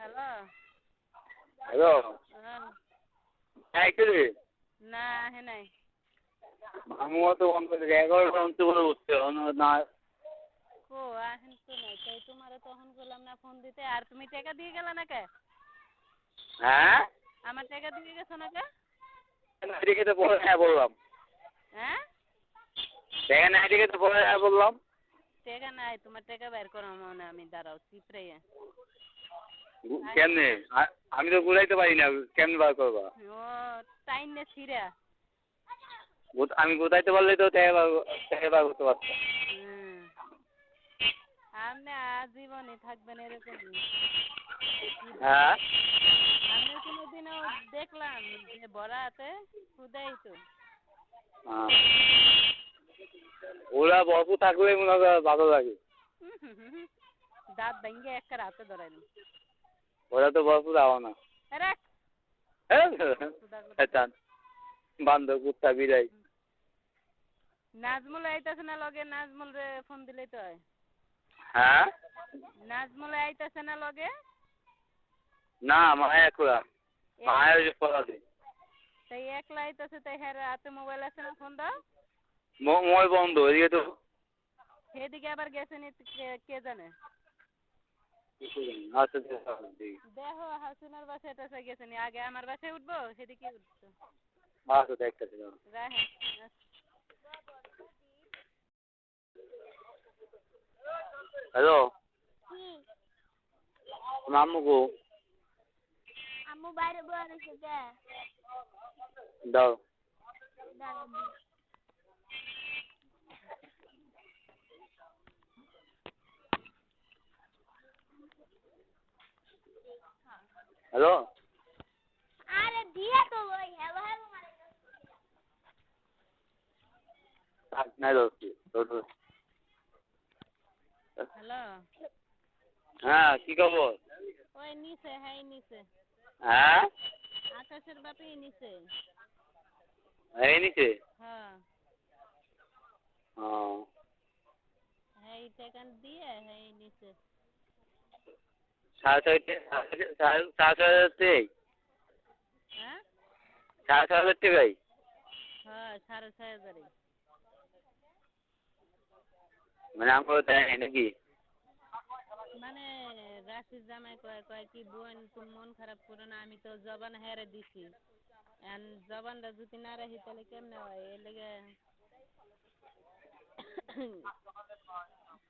Hello. Hello. Actually না আহে নাই। আমিও তো ফোন করে 11টা অন্তর উঠছে না। কো আহেন তো নাই, তাই তোমারও তখন করলাম না ফোন দিতে, আর তুমি টাকা দিয়ে গেলা না কে? হ্যাঁ আমার টাকা দিয়ে গেছো না কে? এদিকে তো পরে হ্যাঁ বললাম। হ্যাঁ দেখেন এদিকে তো পরে হ্যাঁ বললাম। টাকা নাই, তোমার টাকা বের করো মনে, আমি দাঁড়াও চিপড়াইয়া। কেমনে আমি তো বুঝাইতে পারি না কেমনে বার করবা। ও টাইম নে ছিড়া। আমি বুঝাইতে পারলে তো টাকা বার করতে পারতাম। আপনি আজীবনই থাকবেন এরকমই। হ্যাঁ আমি কোনোদিনও দেখলাম যে বড়াতে খুদাই তো। ওরা বরফ থাকলে মনে হয় ভালো লাগে। দাঁত ভেঙে একটা রাতে ধরাইলাম। ওরা তো বরফ দাও না। বান্ধব কুত্তা বিড়াই। নাজমুল আইতাছে না লগে, নাজমুল রে ফোন দিলেই তো হয়। হ্যাঁ নাজমুল আইতাছে না লগে। না মায়া খোলা মায়ের যে পড়া দে তাই একলা আইতাছে, তাই হ্যাঁ হাতে মোবাইল আছে না, ফোন দাও। মোবাইল বন্ধ এদিকে তো। সেদিকে আবার গেছে নি কে জানে। আচ্ছা দেখো হাসিনার বাসায় টাসা গেছে নি, আগে আমার বাসায় উঠবো সেদিকে উঠতো। আচ্ছা দেখতেছি। রাখেন। হ্যালো মামু গো আম্মু বাইরে বসে আছে। দাও হ্যালো আরে দিয়া তো ওই হ্যালো হ্যালো মানে নাই হ্যালো। হ্যাঁ কি খবর? ওই নিচে, হ্যাঁ নিচে। হ্যাঁ আকাশের বাপি নিচে। এই নিচে। হ্যাঁ ও হ্যাঁ টাকান দিয়ে হ্যাঁ নিচে। 6,500 হ্যাঁ 6,500 টাকাই। হ্যাঁ 6,500। মানে আমাকে দেয় নাকি? মানে রাশির জামাই কয় কয় কি বোন তুমি মন খারাপ করো না, আমি তো জবান হেরে দিছি, জবানটা যদি না রাখি তাহলে কেমনে হয়, এর লেগে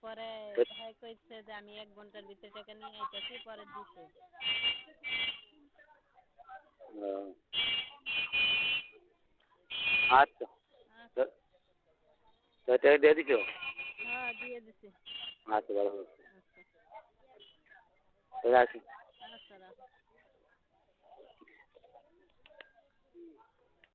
পরে হ্যাঁ কইছে যে আমি 1 ঘন্টার ভিতরে টাকা নিয়ে আইতাছি, পরে দিছে। আচ্ছা টাকা দিয়ে দিছো? হ্যাঁ দিয়ে দিছি। আচ্ছা ভালো আচ্ছা রাখি। আচ্ছা রাখো।